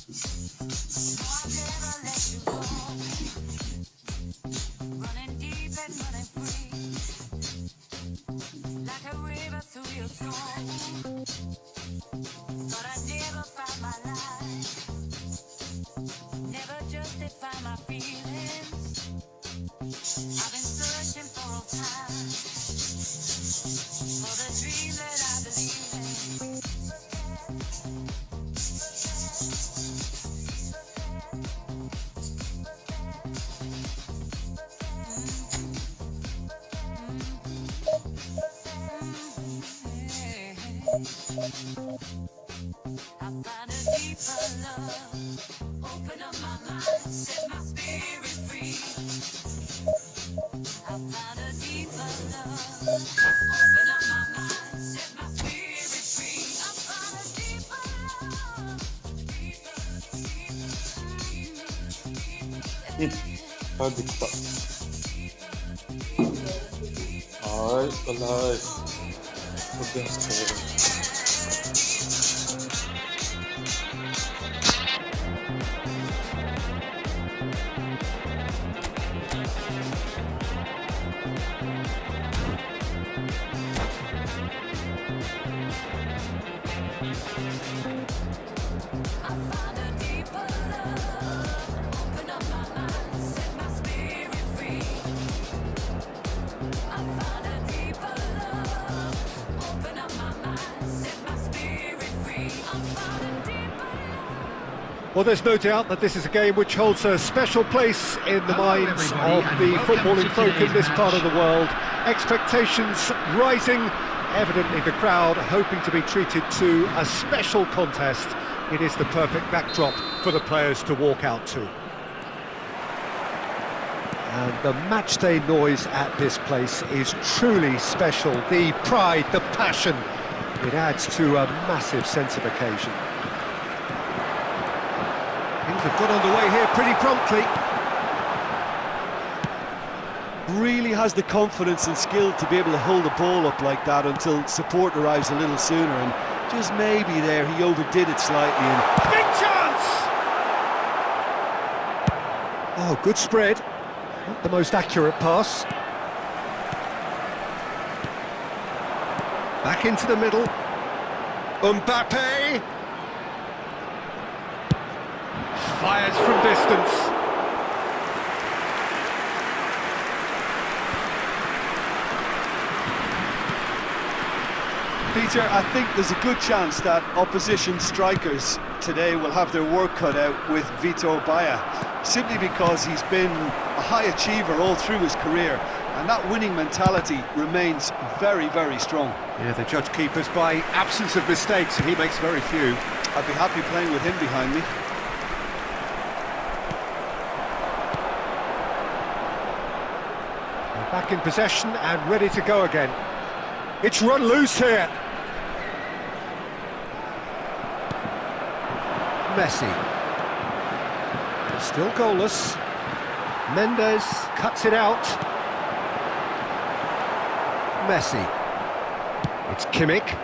Running deep and running free, like a river through your soul. Thought I'd never find my life, never justify my feelings. I've been searching for all time, for the dream that I believe in. I find a deeper love, open up my mind, set my spirit free. I found a deeper love, open up my mind, set my spirit free. I found a deeper love, Hadi bak. Ay vallahi. Çok biraz kayalım. Well, there's no doubt that this is a game which holds a special place in the minds of the footballing folk in this part of the world. Expectations rising, evidently the crowd hoping to be treated to a special contest. It is the perfect backdrop for the players to walk out to. And the matchday noise at this place is truly special. The pride, the passion, it adds to a massive sense of occasion. Things have got underway here pretty promptly. Really has the confidence and skill to be able to hold the ball up like that until support arrives a little sooner, and just maybe there he overdid it slightly. And big chance! Oh, good spread. Not the most accurate pass. Back into the middle. Mbappe! Fires from distance. Peter, I think there's a good chance that opposition strikers today will have their work cut out with Vitor Baia, simply because he's been a high achiever all through his career, and that winning mentality remains very, very strong. Yeah, they judge keepers by absence of mistakes, and he makes very few. I'd be happy playing with him behind me. Back in possession and ready to go again. It's run loose here. Messi. Still goalless. Mendes cuts it out. Messi. It's Kimmich.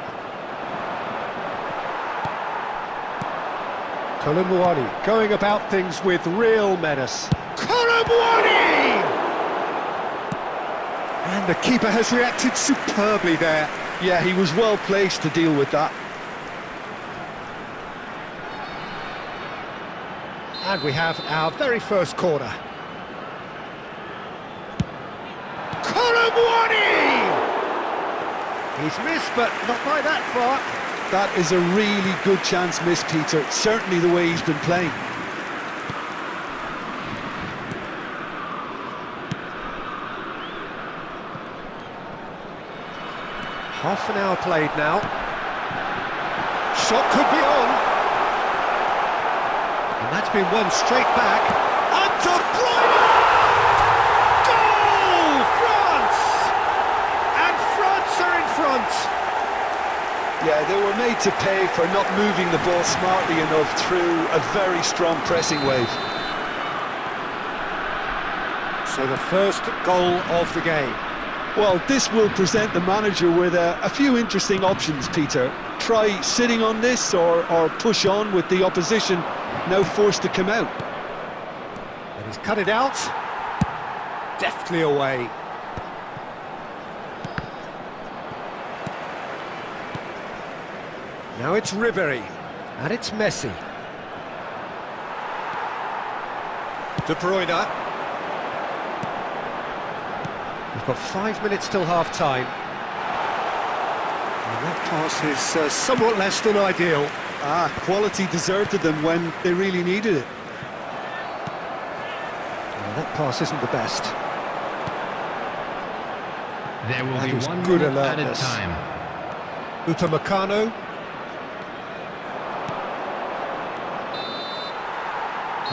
Colomboani going about things with real menace. Colomboani! And the keeper has reacted superbly there. Yeah, he was well placed to deal with that. And we have our very first corner. Colomboani! He's missed, but not by that far. That is a really good chance missed, Peter. Certainly the way he's been playing. Half an hour played now. Shot could be on. And that's been won straight back. And De Bruyne! Goal! France! And France are in front. Yeah, they were made to pay for not moving the ball smartly enough through a very strong pressing wave. So the first goal of the game. Well, this will present the manager with a few interesting options, Peter. Try sitting on this or push on with the opposition now forced to come out. And he's cut it out. Deftly away. Now it's Ribery. And it's Messi. De Bruyne. We've got 5 minutes till half-time. And that pass is somewhat less than ideal. Quality deserted them when they really needed it. Well, that pass isn't the best. There will That be was 1 good minute added alertness. time. Upamecano.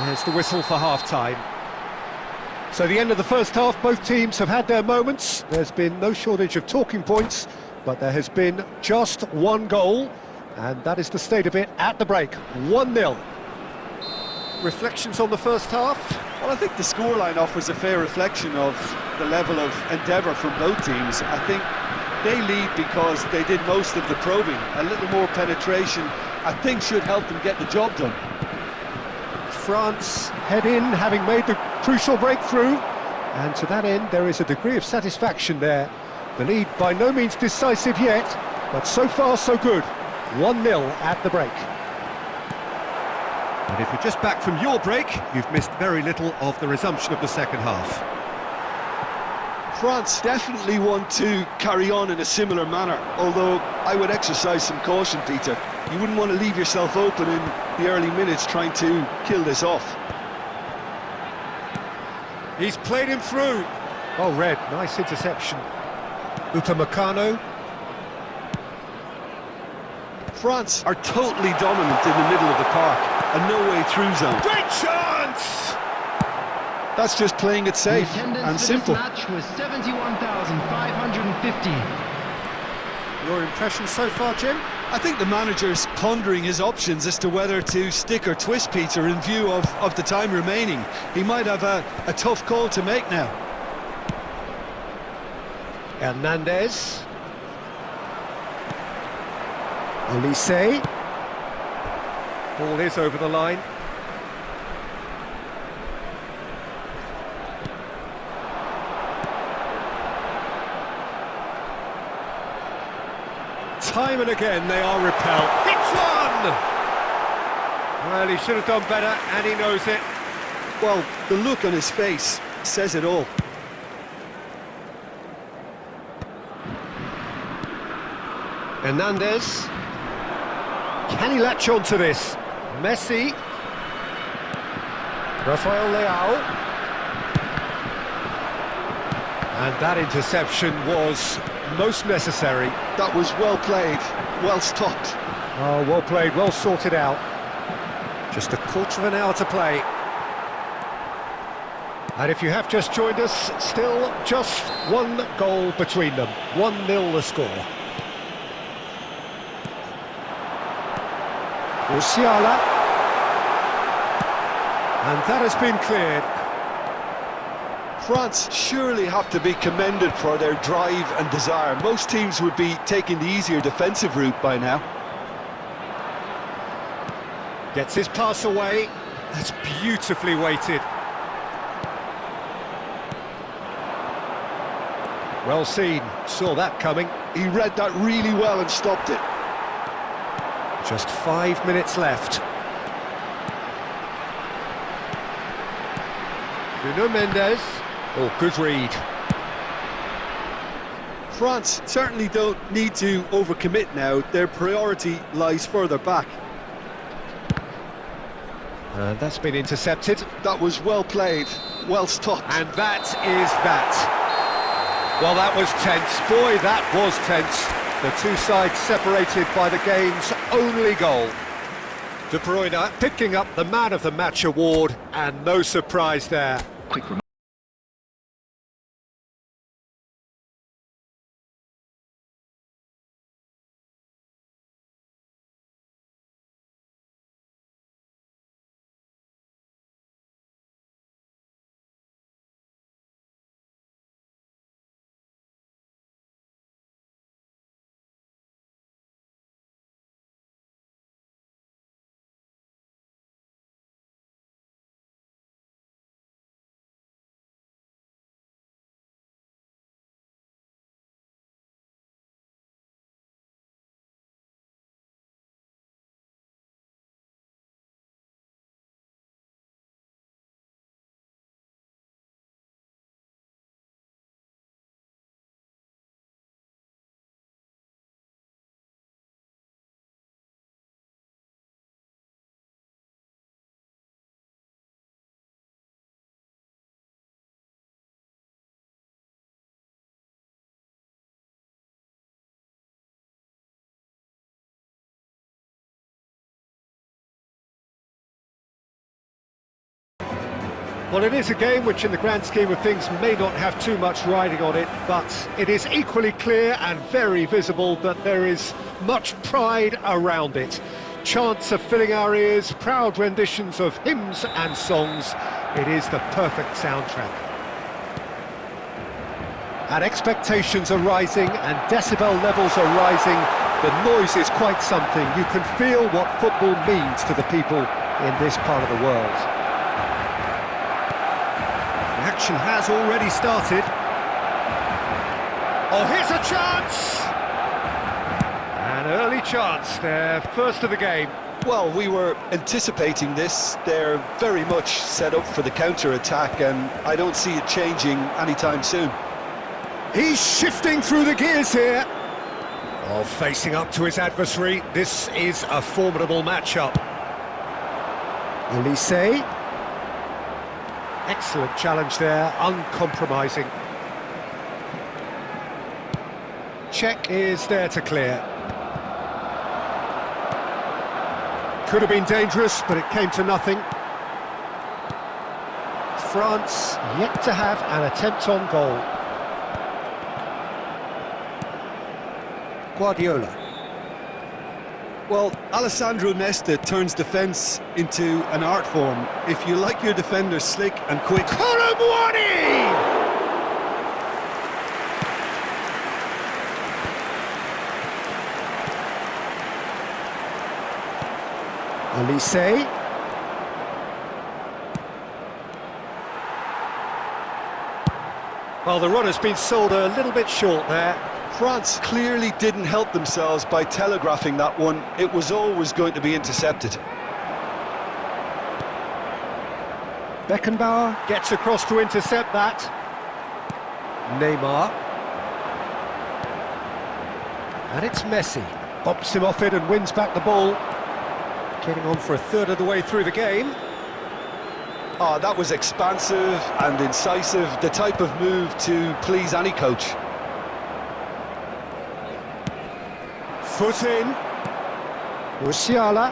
There's the whistle for half-time. So the end of the first half, both teams have had their moments. There's been no shortage of talking points, but there has been just one goal, and that is the state of it at the break. 1-0. Reflections on the first half? Well, I think the scoreline offers a fair reflection of the level of endeavour from both teams. I think they lead because they did most of the probing. A little more penetration, I think, should help them get the job done. France head in, having made the crucial breakthrough, and to that end there is a degree of satisfaction there. The lead by no means decisive yet, but so far so good. 1-0 at the break. And if you're just back from your break, you've missed very little of the resumption of the second half. France definitely want to carry on in a similar manner, although I would exercise some caution, Peter. You wouldn't want to leave yourself open in the early minutes trying to kill this off. He's played him through. Oh, Red, nice interception. Upamecano. France are totally dominant in the middle of the park, a no-way-through zone. Great chance! That's just playing it safe The attendance and for simple. this match was 71,550. Your impression so far, Jim? I think the manager's pondering his options as to whether to stick or twist, Peter, in view of the time remaining. He might have a tough call to make now. Hernandez. Olise. Ball is over the line. Time and again they are repelled. Hits one! Well, he should have done better, and he knows it. Well, the look on his face says it all. Hernandez. Can he latch on to this? Messi. Rafael Leao. And that interception was most necessary. That was well played, well stopped. Oh, well played, well sorted out. Just a quarter of an hour to play. And if you have just joined us, still just one goal between them. 1-0 the score. Musiala. And that has been cleared. France surely have to be commended for their drive and desire. Most teams would be taking the easier defensive route by now. Gets his pass away. That's beautifully weighted. Well seen, saw that coming. He read that really well and stopped it. Just 5 minutes left. Nuno Mendes. Oh, good read. France certainly don't need to overcommit now. Their priority lies further back. And that's been intercepted. That was well played, well stopped. And that is that. Well, that was tense. Boy, that was tense. The two sides separated by the game's only goal. De Bruyne picking up the Man of the Match award, and no surprise there. Quick Well, it is a game which in the grand scheme of things may not have too much riding on it, but it is equally clear and very visible that there is much pride around it. Chants are filling our ears, proud renditions of hymns and songs. It is the perfect soundtrack. And expectations are rising and decibel levels are rising. The noise is quite something. You can feel what football means to the people in this part of the world. Action has already started. Oh, here's a chance! An early chance, their first of the game. Well, we were anticipating this. They're very much set up for the counter-attack, and I don't see it changing anytime soon. He's shifting through the gears here. Oh, facing up to his adversary. This is a formidable matchup. Elise. Excellent challenge there, uncompromising. Check is there to clear. Could have been dangerous, but it came to nothing. France yet to have an attempt on goal. Guardiola. Well, Alessandro Nesta turns defence into an art form. If you like your defenders slick and quick... Colomwani! Elise. Well, the run has been sold a little bit short there. France clearly didn't help themselves by telegraphing that one. It was always going to be intercepted. Beckenbauer gets across to intercept that. Neymar. And it's Messi. Bops him off it and wins back the ball. Getting on for a third of the way through the game. Oh, that was expansive and incisive, the type of move to please any coach. Foot in. Musiala.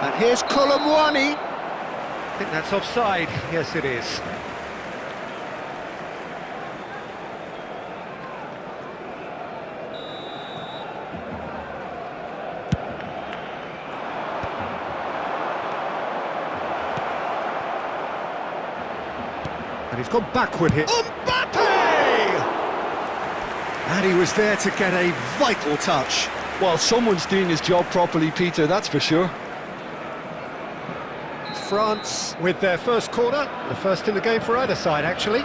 And here's Colomwani. I think that's offside. Yes, it is. And he's gone backward here. Mbappe! And he was there to get a vital touch. Well, someone's doing his job properly, Peter, that's for sure. France with their first corner, the first in the game for either side, actually.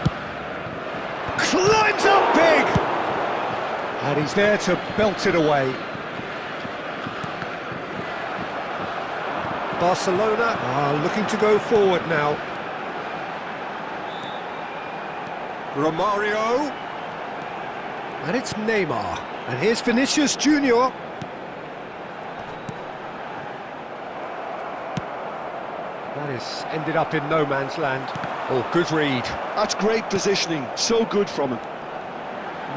Climbs up big! And he's there to belt it away. Barcelona are looking to go forward now. Romario. And it's Neymar. And here's Vinicius Junior. That is ended up in no man's land. Oh, good read. That's great positioning, so good from him.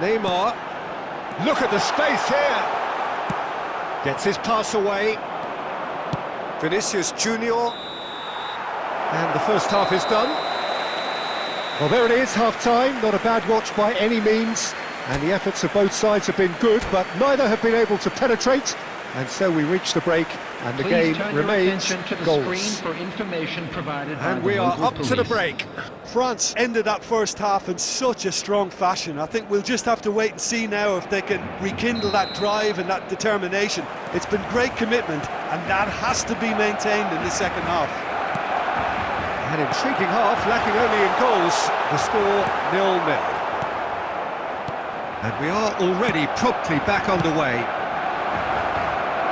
Neymar. Look at the space here. Gets his pass away. Vinicius Junior. And the first half is done. Well, there it is, half-time. Not a bad watch by any means. And the efforts of both sides have been good, but neither have been able to penetrate. And so we reach the break, and the game remains goals. And we are up to the break. France ended that first half in such a strong fashion. I think we'll just have to wait and see now if they can rekindle that drive and that determination. It's been great commitment, and that has to be maintained in the second half. An intriguing half, lacking only in goals. The score 0-0. And we are already promptly back underway.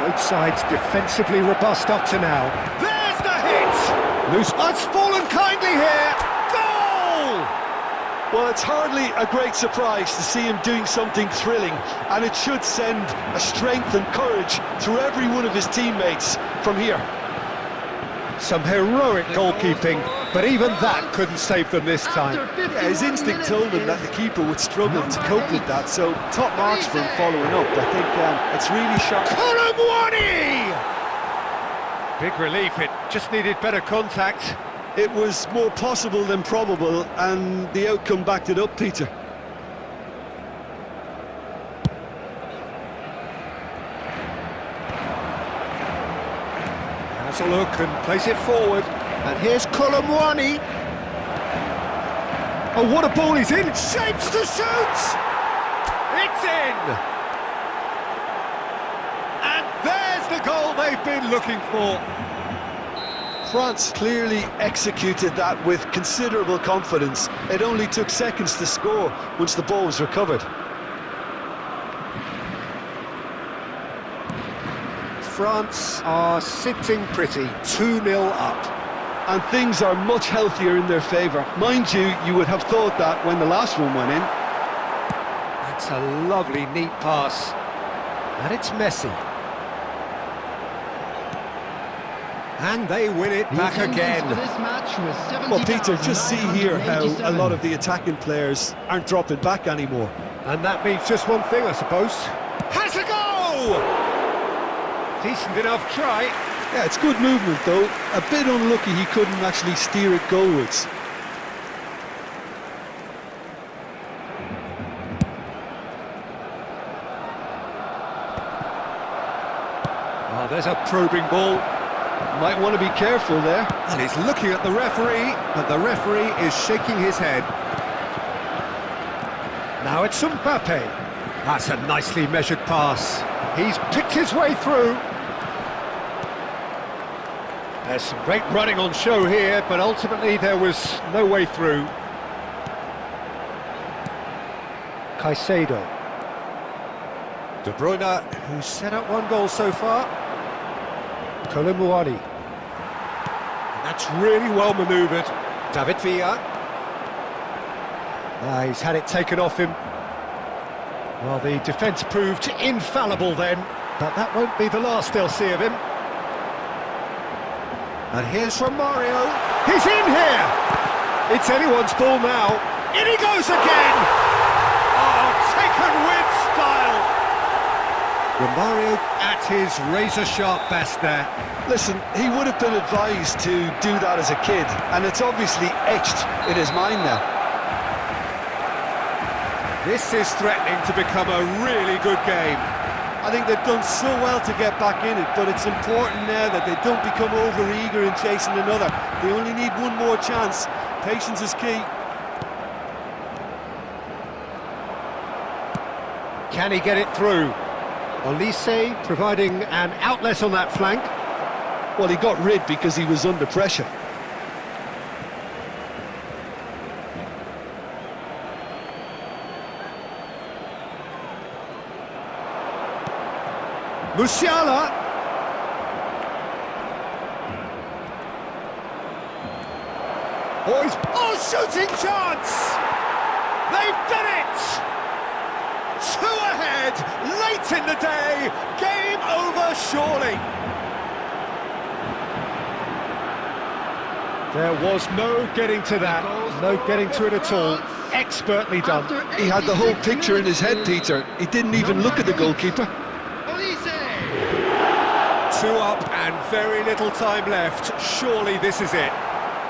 Both sides defensively robust up to now. There's the hit! Loose. It's fallen kindly here. Goal! Well, it's hardly a great surprise to see him doing something thrilling, and it should send a strength and courage through every one of his teammates from here. Some heroic goalkeeping, but even that couldn't save them this time. Yeah, his instinct told him that the keeper would struggle to cope with that, so top marks for him following up. I think it's really shocking. Colomwani! Big relief, it just needed better contact. It was more possible than probable, and the outcome backed it up, Peter. Has a look and plays it forward. And here's Colomwani. Oh, what a ball he's in! Shapes to shoot! It's in! And there's the goal they've been looking for. France clearly executed that with considerable confidence. It only took seconds to score once the ball was recovered. France are sitting pretty, 2-0 up. And things are much healthier in their favour. Mind you, you would have thought that when the last one went in. That's a lovely, neat pass. And it's Messi. And they win it back again. Well, Peter, just see here how a lot of the attacking players aren't dropping back anymore. And that means just one thing, I suppose. Has a go! Decent enough try. Yeah, it's good movement, though. A bit unlucky he couldn't actually steer it goalwards. Oh, there's a probing ball. Might want to be careful there. And he's looking at the referee, but the referee is shaking his head. Now it's Mbappe. That's a nicely measured pass. He's picked his way through. There's some great running on show here, but ultimately there was no way through. Caicedo. De Bruyne, who's set up one goal so far. Colomwani. That's really well manoeuvred. David Villa. He's had it taken off him. Well, the defence proved infallible then, but that won't be the last they'll see of him. And here's Romario. He's in here! It's anyone's ball now. In he goes again! Oh, taken with style! Romario at his razor-sharp best there. Listen, he would have been advised to do that as a kid, and it's obviously etched in his mind now. This is threatening to become a really good game. I think they've done so well to get back in it, but it's important now that they don't become over-eager in chasing another. They only need one more chance. Patience is key. Can he get it through? Olise providing an outlet on that flank. Well, he got rid because he was under pressure. Musiala. Oh, shooting chance! They've done it! 2 ahead, late in the day, game over surely. There was no getting to that, no getting to it at all. Expertly done. He had the whole picture in his head, Peter. He didn't even look at the goalkeeper. 2 up and very little time left. Surely this is it.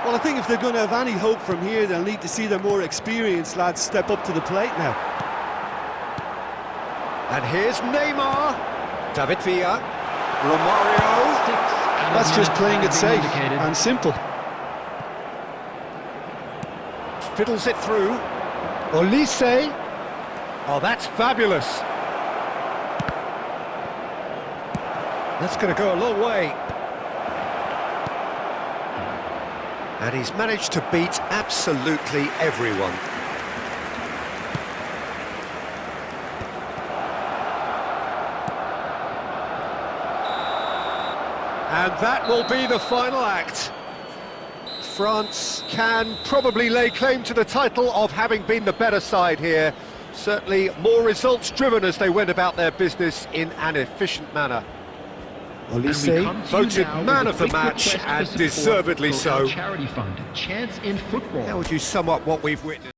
Well, I think if they're going to have any hope from here, they'll need to see their more experienced lads step up to the plate now. And here's Neymar. David Villa. Romario. That's just playing it safe and simple. Fiddles it through. Olise. Oh, that's fabulous. That's going to go a long way. And he's managed to beat absolutely everyone. And that will be the final act. France can probably lay claim to the title of having been the better side here. Certainly more results-driven as they went about their business in an efficient manner. Olise voted man of the match, and deservedly so. Charity fund, Chance in Football. How would you sum up what we've witnessed?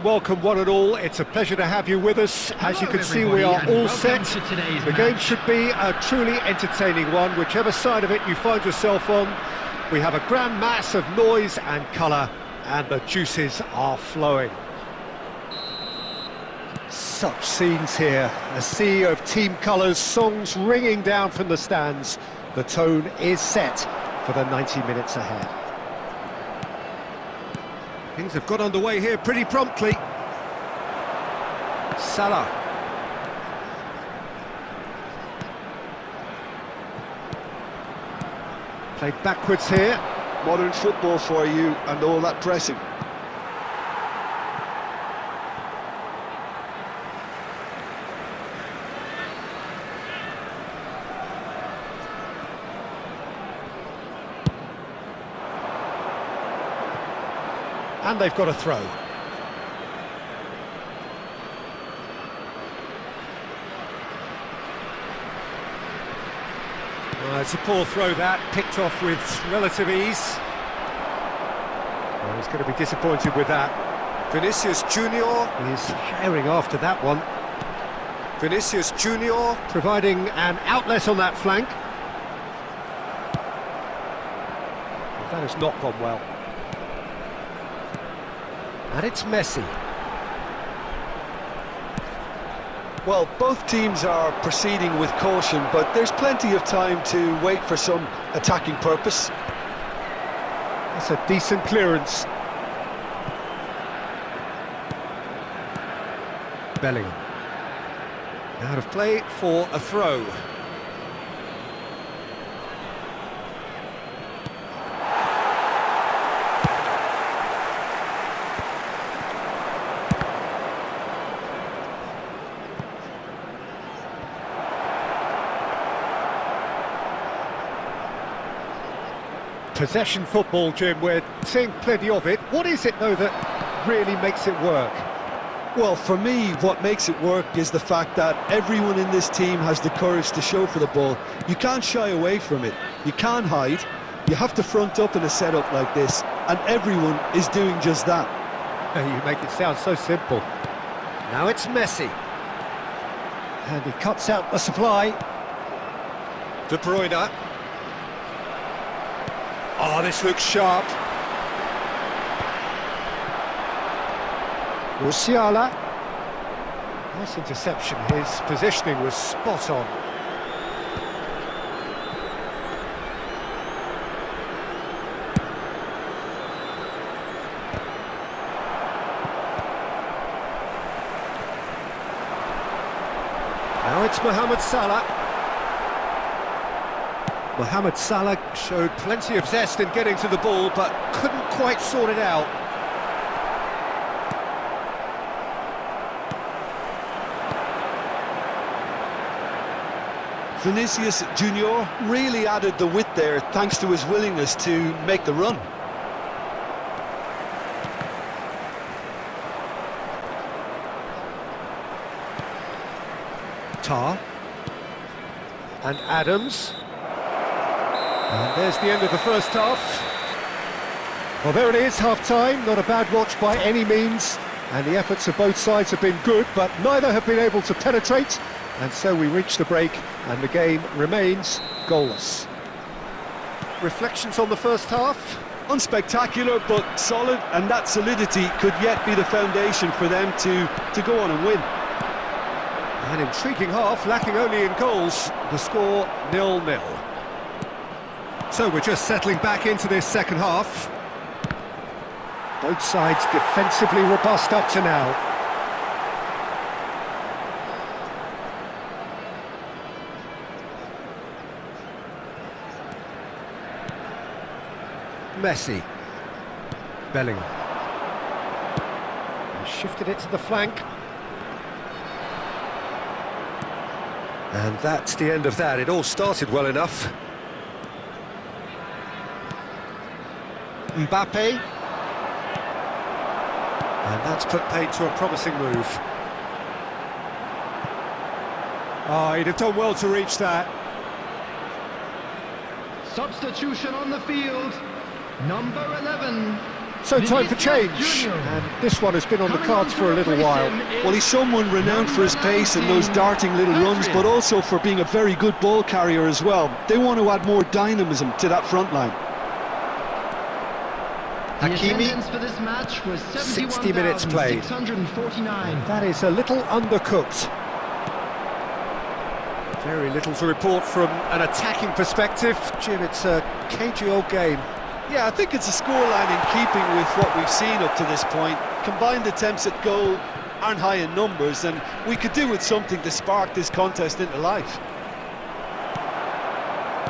Welcome one and all, it's a pleasure to have you with us. As you can see, we are all set. The game should be a truly entertaining one, whichever side of it you find yourself on. We have a grand mass of noise and colour, and the juices are flowing. Such scenes here, a sea of team colours, songs ringing down from the stands. The tone is set for the 90 minutes ahead. Things have got underway here pretty promptly. Salah. Played backwards here. Modern football for you and all that pressing. And they've got a throw. Well, it's a poor throw that, picked off with relative ease. Well, he's going to be disappointed with that. Vinicius Junior is herring after that one. Vinicius Junior providing an outlet on that flank. Well, that has not gone well. And it's Messi. Well, both teams are proceeding with caution, but there's plenty of time to wait for some attacking purpose. That's a decent clearance. Bellingham. Out of play for a throw. Possession football, Jim, we're seeing plenty of it. What is it, though, that really makes it work? Well, for me, what makes it work is the fact that everyone in this team has the courage to show for the ball. You can't shy away from it. You can't hide. You have to front up in a setup like this, and everyone is doing just that. You make it sound so simple. Now it's Messi. And he cuts out the supply. De Bruyne. Oh, this looks sharp. Musiala. Nice interception. His positioning was spot on. Now it's Mohamed Salah. Mohamed Salah showed plenty of zest in getting to the ball, but couldn't quite sort it out. Vinicius Junior really added the width there thanks to his willingness to make the run. Tar. And Adams. And there's the end of the first half. Well, there it is, half-time. Not a bad watch by any means. And the efforts of both sides have been good, but neither have been able to penetrate. And so we reach the break, and the game remains goalless. Reflections on the first half? Unspectacular, but solid, and that solidity could yet be the foundation for them to go on and win. An intriguing half, lacking only in goals. The score 0-0. So we're just settling back into this second half. Both sides defensively robust up to now. Messi. Bellingham. He shifted it to the flank. And that's the end of that. It all started well enough. Mbappe. And that's put paid to a promising move. Oh, he'd have done well to reach that. Substitution on the field. Number 11, So time for change, and this one has been on the cards for a little while. Well, he's someone renowned for his pace and those darting little runs, but also for being a very good ball carrier as well. They want to add more dynamism to that front line. Hakimi, For this match was 60 minutes played. 649. That is a little undercooked. Very little to report from an attacking perspective. Jim, it's a cagey old game. Yeah, I think it's a scoreline in keeping with what we've seen up to this point. Combined attempts at goal aren't high in numbers, and we could do with something to spark this contest into life.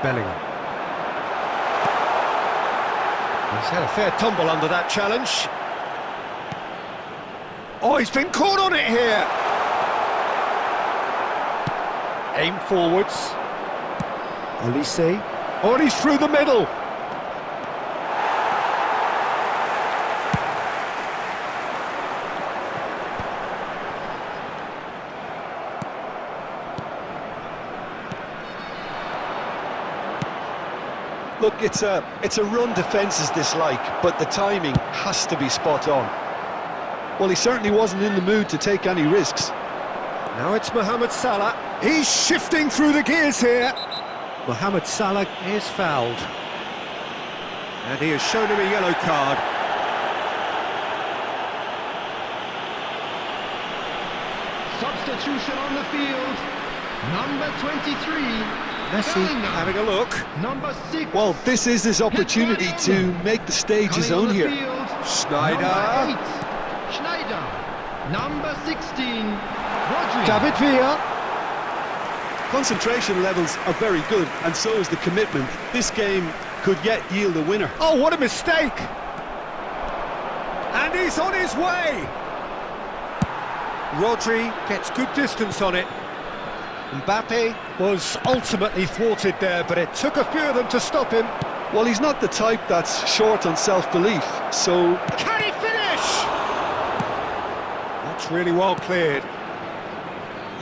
Bellingham. He's had a fair tumble under that challenge. Oh, he's been caught on it here. Aim forwards. Olise. Oh, and he's through the middle. Look, it's a run defence's dislike, but the timing has to be spot on. Well, he certainly wasn't in the mood to take any risks. Now it's Mohamed Salah. He's shifting through the gears here. Mohamed Salah is fouled. And he has shown him a yellow card. Substitution on the field. Number 23. Messi Bellingham. having a look. Number 6. Well, this is his opportunity to make the stage his own here. Schneider. Number 8. Schneider. Number 16. Rodri. David Villa. Concentration levels are very good, and so is the commitment. This game could yet yield a winner. Oh, what a mistake! And he's on his way! Rodri gets good distance on it. Mbappe was ultimately thwarted there, but it took a few of them to stop him. Well, he's not the type that's short on self-belief, so... Can he finish? That's really well cleared.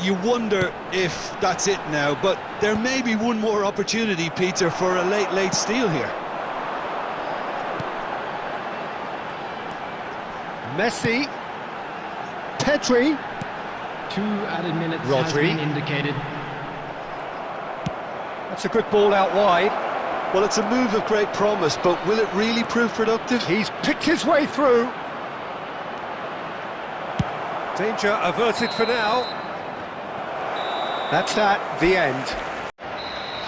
You wonder if that's it now, but there may be one more opportunity, Peter, for a late steal here. Messi. Pedri. 2 added minutes Rodri. has been indicated. That's a good ball out wide. Well, it's a move of great promise, but will it really prove productive? He's picked his way through. Danger averted for now. That's that, the end.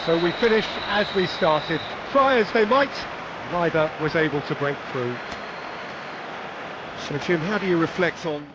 So we finished as we started. Try as they might, neither was able to break through. So Jim, how do you reflect on...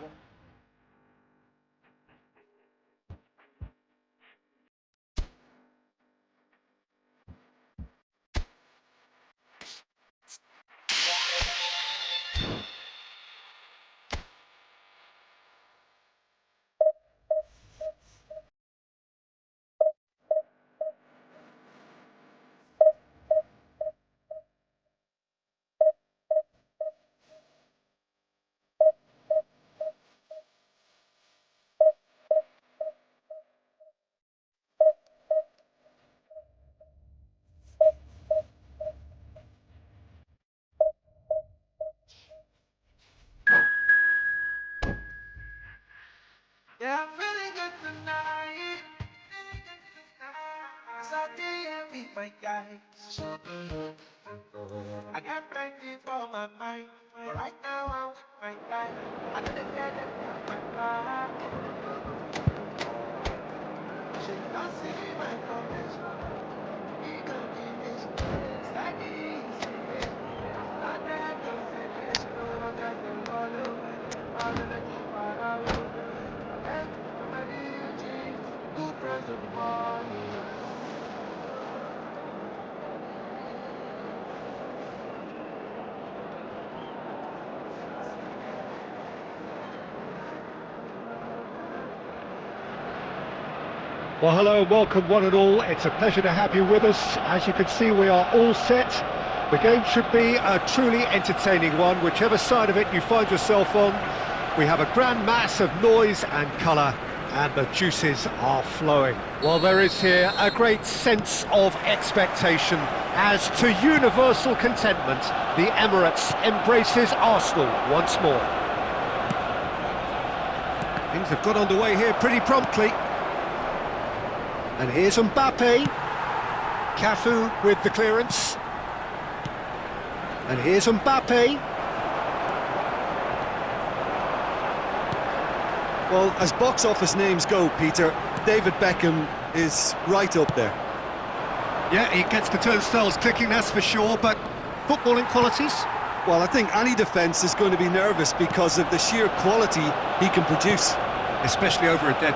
Yeah, I'm feeling good tonight. As I DM with my guys. I got plenty for my mind. Right now I'm with my guys. I know they get them on my back. She don't see my comments. He gon' give me some studies. Not that don't finish. No, I got them all over. All of the keep my eye. Well, hello and welcome one and all. It's a pleasure to have you with us. As you can see, we are all set. The game should be a truly entertaining one, whichever side of it you find yourself on. We have a grand mass of noise and colour. And the juices are flowing. Well, there is here a great sense of expectation as to universal contentment. The Emirates embraces Arsenal once more. Things have got underway here pretty promptly. And here's Mbappe. Cafu with the clearance. And here's Mbappe. Well, as box office names go, Peter, David Beckham is right up there. Yeah, he gets the turnstiles clicking, that's for sure, but footballing qualities? Well, I think any defence is going to be nervous because of the sheer quality he can produce. Especially over a dead